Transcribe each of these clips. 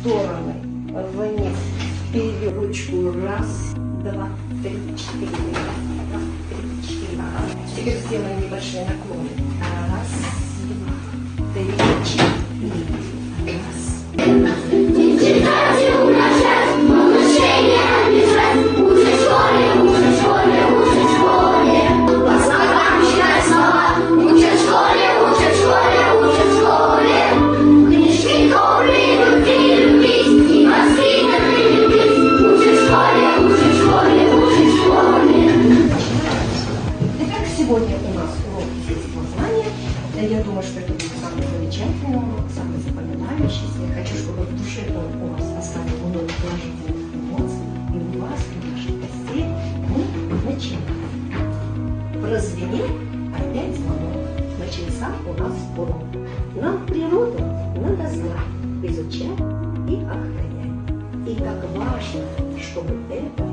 стороны, вниз, вперед, ручку, раз, два, три, четыре, раз, три, четыре. Теперь сделаем небольшие наклоны. Раз, два, три, четыре, раз. Читайте, умножать, умножение, бежать, учить в школе, учить в школе, учить в школе. По знакам читать слова, учат в школе, учат в школе, учат в школе. Книжки добрые, любить, и воспитанные любить. Учат в школе, учат в школе, учат в школе. Итак, сегодня у нас урок естествознания. Я думаю, что это будет самый замечательный урок, самый запоминающийся. Я хочу, чтобы в душе он у вас оставил много положительных эмоций, и у вас, и у наших гостей мы начинаем. Прозвенел опять звонок. Начался у нас урок. Нам природу надо знать, изучать и охранять. И как важно, чтобы это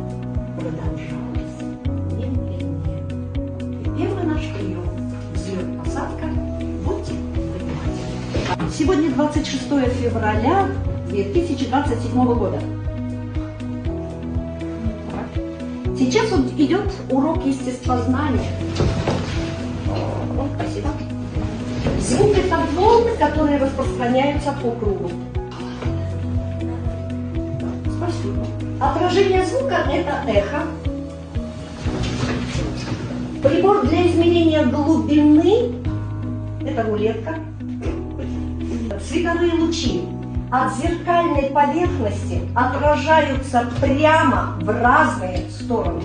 продолжалось непременно. И первый наш прием – взлет-посадка. Будьте внимательны. Сегодня 26 февраля 2027 года. Сейчас вот идет урок естествознания. Спасибо. Звук – это волны, которые распространяются по кругу. Спасибо. Отражение звука – это эхо. Прибор для измерения глубины – это рулетка. Световые лучи от зеркальной поверхности отражаются прямо в разные стороны.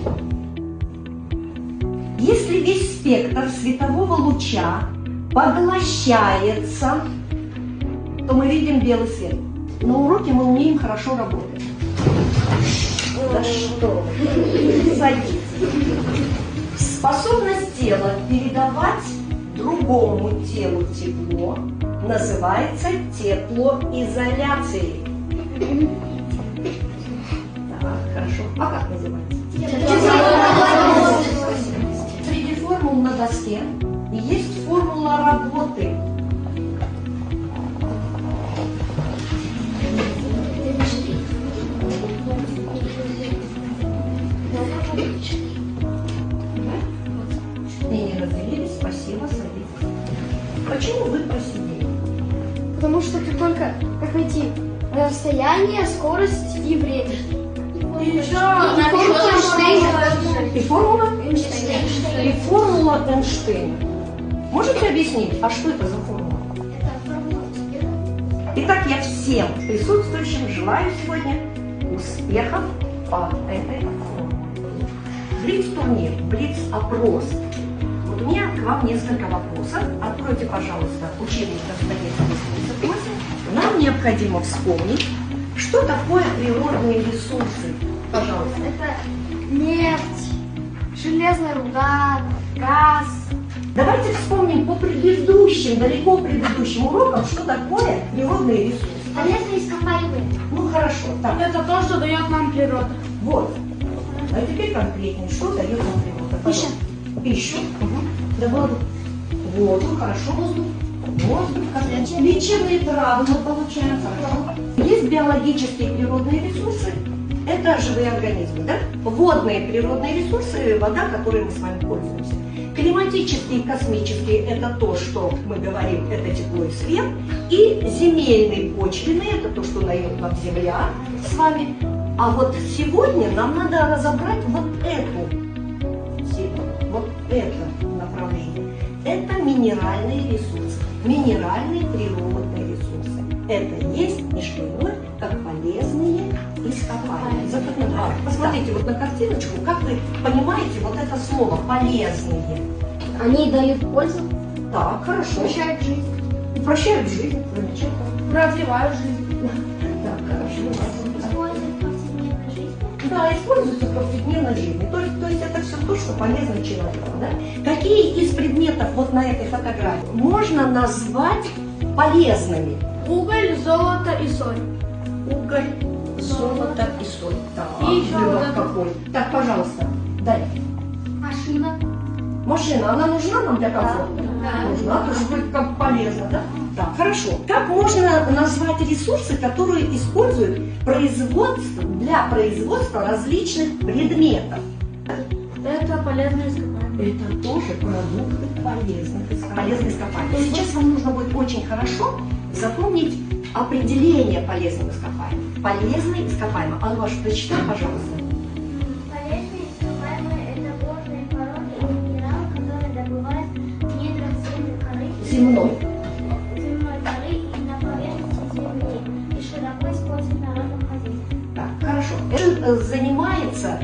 Если весь спектр светового луча поглощается, то мы видим белый свет. На уроке мы умеем хорошо работать. Да что? Садитесь. Способность тела передавать другому телу тепло называется теплоизоляцией. Так, хорошо. А как называется? Среди формул на доске есть формула работы. И не разделились, спасибо, садитесь. Почему вы просидели? Потому что тут только как найти расстояние, скорость и время. И формула Эйнштейна. И формула Эйнштейна. Можете объяснить, а что это за формула? Итак, я всем присутствующим желаю сегодня успехов по этой формуле. Блиц-турнир, блиц-опрос. Вот у меня к вам несколько вопросов. Откройте, пожалуйста, учебник Достоевского 38. Нам необходимо вспомнить, что такое природные ресурсы. Пожалуйста. Это нефть, железная руда, газ. Давайте вспомним по предыдущим, далеко предыдущим урокам, что такое природные ресурсы. Полезные ископаемые. Ну хорошо. Так. Это то, что дает нам природа. Вот. А теперь конкретнее, что дает нам природа? Пища. Пищу. Да, воду. Воду, хорошо. Воздух, конечно. Лечебные травы мы получаем, хорошо. Есть биологические природные ресурсы. Это живые организмы, да? Водные природные ресурсы, вода, которой мы с вами пользуемся. Климатические и космические – это то, что мы говорим, это тепло и свет. И земельные, почвенные – это то, что дает нам земля с вами. А вот сегодня нам надо разобрать вот это направление. Это минеральные ресурсы, минеральные природные ресурсы. Это есть не что иное, как полезные ископаемые. Посмотрите вот на картиночку, как вы понимаете вот это слово «полезные». Они дают пользу, Так, хорошо. упрощают жизнь, Упрощают жизнь, замечательно. продлевают жизнь. Так, хорошо. Используют в повседневной жизни. Да, используется в повседневной жизни. То есть это все то, что полезно человеку. Да? Какие из предметов вот на этой фотографии можно назвать полезными? Уголь, золото и соль. Уголь, золото и соль. Так, И еще выбор вот это. какой. Так, пожалуйста, далее. Машина. Машина, она нужна нам для комфорта? Нужно, а тоже будет как полезно, да? Так, хорошо. Как можно назвать ресурсы, которые используют для производства различных предметов? Это полезные ископаемые. Это тоже продукты полезных ископаемых. Сейчас вам нужно будет очень хорошо запомнить определение полезных ископаемых. Полезные ископаемые. Анна ваша, прочитай, пожалуйста. Полезные ископаемые – это горные породы и минералы, которые добывают в недрах Земной. земной коры и на поверхности земли и широко используют в народном хозяйстве. Так, хорошо. Это занимается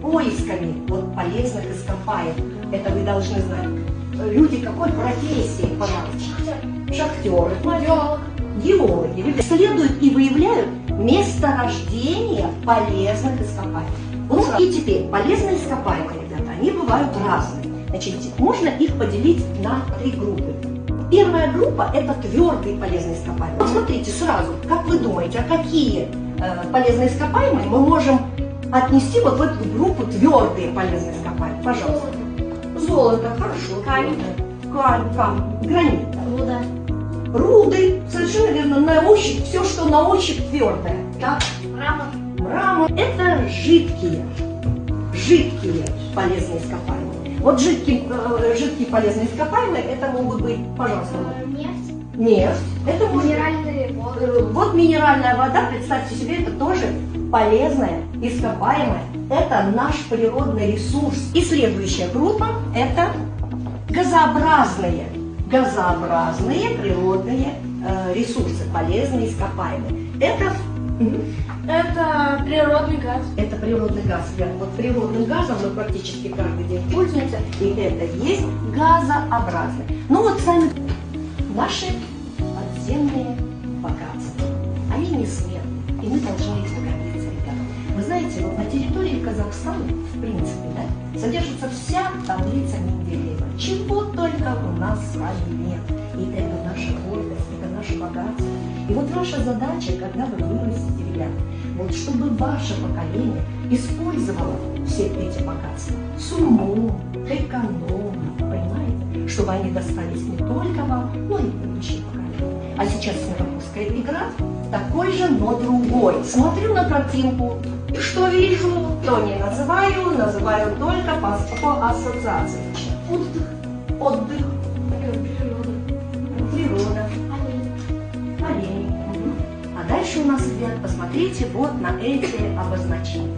поисками полезных ископаемых. Это вы должны знать. Люди какой профессии, пожалуйста? Шахтеры, геологи. Исследуют и выявляют месторождение полезных ископаемых. Ну и теперь полезные ископаемые, ребята, они бывают разные. Значит, можно их поделить на 3 группы. Первая группа – это твердые полезные ископаемые. Вот смотрите сразу, как вы думаете, а какие полезные ископаемые мы можем отнести вот в эту группу твердые полезные ископаемые? Пожалуйста. Золото, хорошо. Камень. Камень, гранит. Руда. Руды, совершенно верно, на ощупь, все, что на ощупь твердое. Так, Мрамор. мрамор – это жидкие полезные ископаемые. Вот жидкие полезные ископаемые, это могут быть, пожалуйста, Нефть. нефть, это может быть Минеральные воды. вот минеральная вода, представьте себе, это тоже полезная, ископаемая. Это наш природный ресурс. И следующая группа – это газообразные природные ресурсы, полезные, ископаемые. Это природный газ. Это природный газ. Вот природным газом мы практически каждый день пользуемся, и это есть газообразный. Ну вот сами наши подземные богатства, они несметны, и мы должны их гордиться, ребята. Вы знаете, вот на территории Казахстана, в принципе, да, содержится вся таблица Менделеева. Чего только у нас с вами нет. И это наша гордость, это наше богатство. И вот ваша задача, когда вы вырастете, ребята, вот чтобы ваше поколение использовало все эти богатства с умом, экономно, понимаете? Чтобы они достались не только вам, но и будущим поколениям. А сейчас сингапурская игра такой же, но другой. Смотрю на картинку, и что вижу, то не называю только по ассоциации. Отдых. Природа. Олень. А дальше у нас, ребят, посмотрите вот на эти обозначения.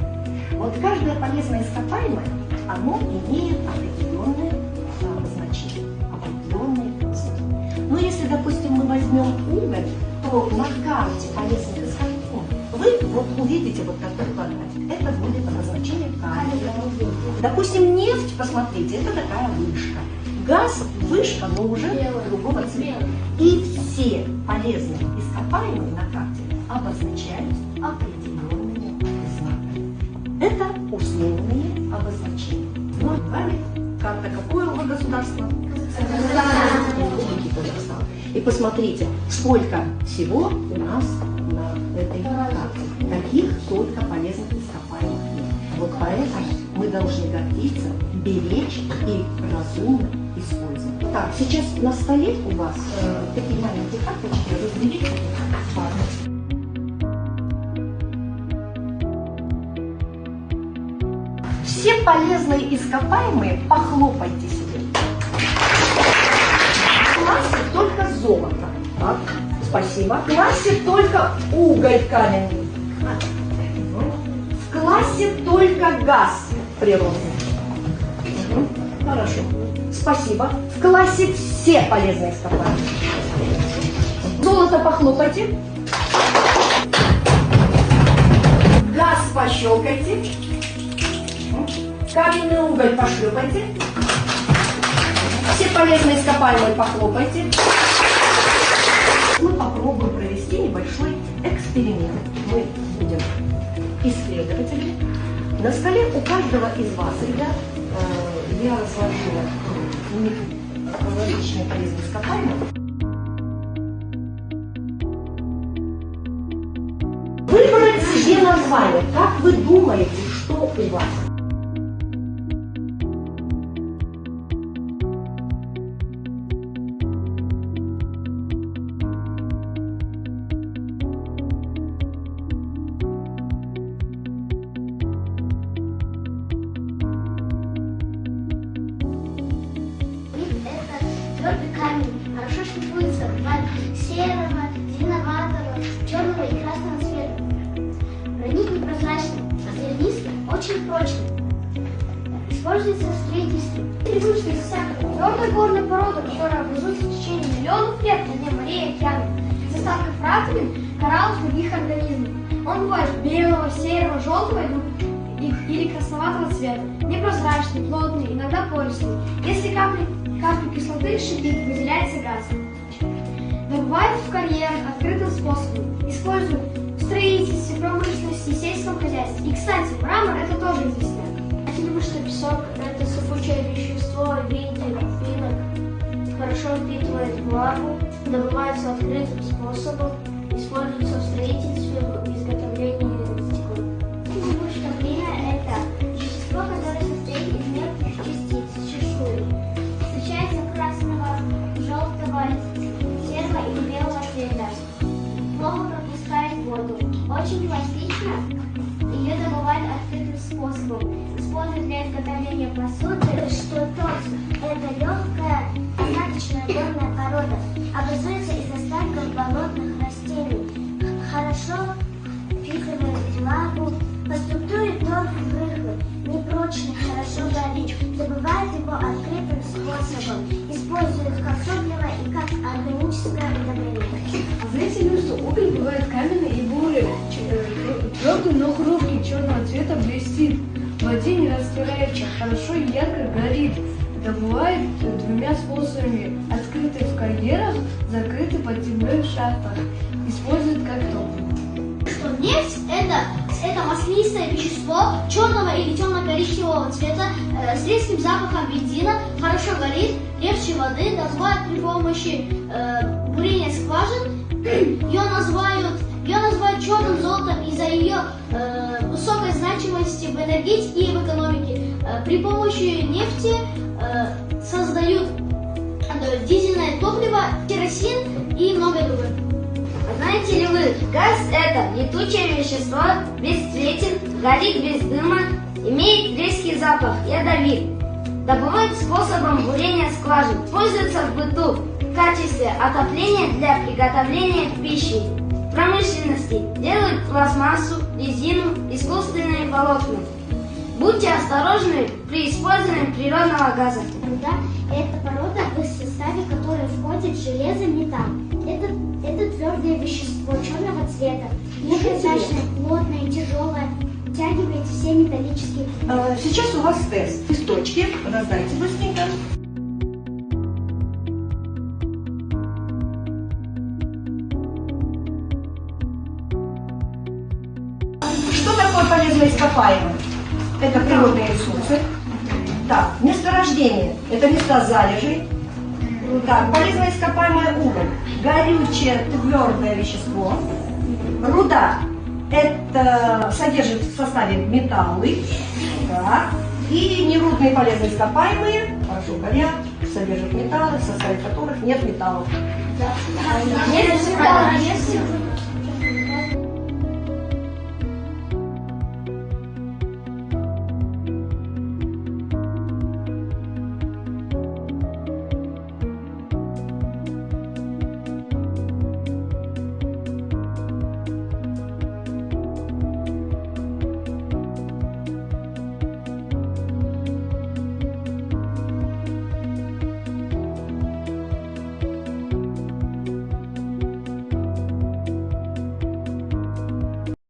Вот каждое полезное ископаемое, оно имеет определенные обозначения, определенные знаки. Но если, допустим, мы возьмем уголь, то на карте полезных ископаемых вы вот увидите вот такой квадратик. Это будет обозначение калия. Допустим, нефть, посмотрите, это такая вышка. Газ, вышка, но уже другого цвета. И все полезные ископаемые на карте обозначают определенными знаками. Это условные обозначения. Ну, с вами карта какое вы государство? Казахстан. И посмотрите, сколько всего у нас на этой карте. Таких только полезных ископаемых нет. Вот поэтому мы должны гордиться, беречь и разумно использовать. Так, сейчас на столе у вас такие маленькие карточки, разберите. Все полезные ископаемые похлопайте себе. В классе только золото. Так, спасибо. В классе только уголь каменный. В классе только газ природный. Хорошо. Спасибо. В классе все полезные ископаемые. Золото похлопайте. Газ пощелкайте. Каменный уголь пошлепайте. Все полезные ископаемые похлопайте. Мы попробуем провести небольшой эксперимент. Мы будем исследователи. На столе у каждого из вас, ребят, я разложила различные полезные ископаемые. Выбрать себе название. Как вы думаете, что у вас? очень прочный. Используется в строительстве. Ресурсный состав твердой горной породы, которая образуется в течение миллионов лет на дне морей и океанов. Из остатков раковин, кораллов и других организмов. Он бывает белого, серого, желтого или красноватого цвета. Непрозрачный, плотный, иногда пористый. Если капли кислоты шипит, выделяется газ. Добывают в карьерах открытым способом. Используют в строительстве, промышленности и сельском хозяйстве. И, кстати, мрамор это тоже известно. Потому что песок – это сыпучее вещество в виде пилок, хорошо впитывает влагу, добывается открытым способом, используется в строительстве, в изготовлении стекла. Потому что глина – это вещество, которое состоит из мелких частиц, чешуи. Встречается красного, желтого, серого или белого цвета. Плохо пропускает воду. Очень пластична. Ее добывают открытым способом. Используют для изготовления посуды. Что торс? Это легкая остаточная горная порода. Образуется из остатков болотных растений. Хорошо впитывает влагу. По структуре тонкий, рыхлый, непрочный, хорошо горит. Добывают его открытым способом. Используют как топливо и как органическое удобрение. А знаете ли, что уголь бывает каменный и более твердый, но хрупкий, черного цвета, блестит. В воде не растворяется, хорошо и ярко горит. Добывает двумя способами: открытый в карьерах, закрытый под землей в шахтах. Используют как топливо. Что нефть это маслянистое вещество черного или темно-коричневого цвета с резким запахом бензина, хорошо горит, легче воды, добывают при помощи бурения скважин. Ее называют черным золотом из-за ее высокой значимости в энергетике и в экономике. При помощи нефти создают дизельное топливо, керосин и многое другое. Знаете ли вы, газ – это летучее вещество, бесцветен, горит без дыма, имеет резкий запах, ядовит. Добывают способом бурения скважин, используется в быту в качестве отопления для приготовления пищи. В промышленности делают пластмассу, резину, искусственные волокна. Будьте осторожны при использовании природного газа. Руда – это порода, в составе которой входит железо, металл. Это твердое вещество черного цвета, непрозрачное, плотное, тяжелое, втягивает все металлические. Сейчас у вас тест. Листочки раздайте быстренько. Что такое полезные ископаемые? Это природные ресурсы. Так, месторождение – это места залежей. Так, полезное ископаемое уголь, горючее твердое вещество. Руда – это содержит в составе металлы. Так. И нерудные полезные ископаемые хорошо горят, содержат металлы, в составе которых нет металлов. Есть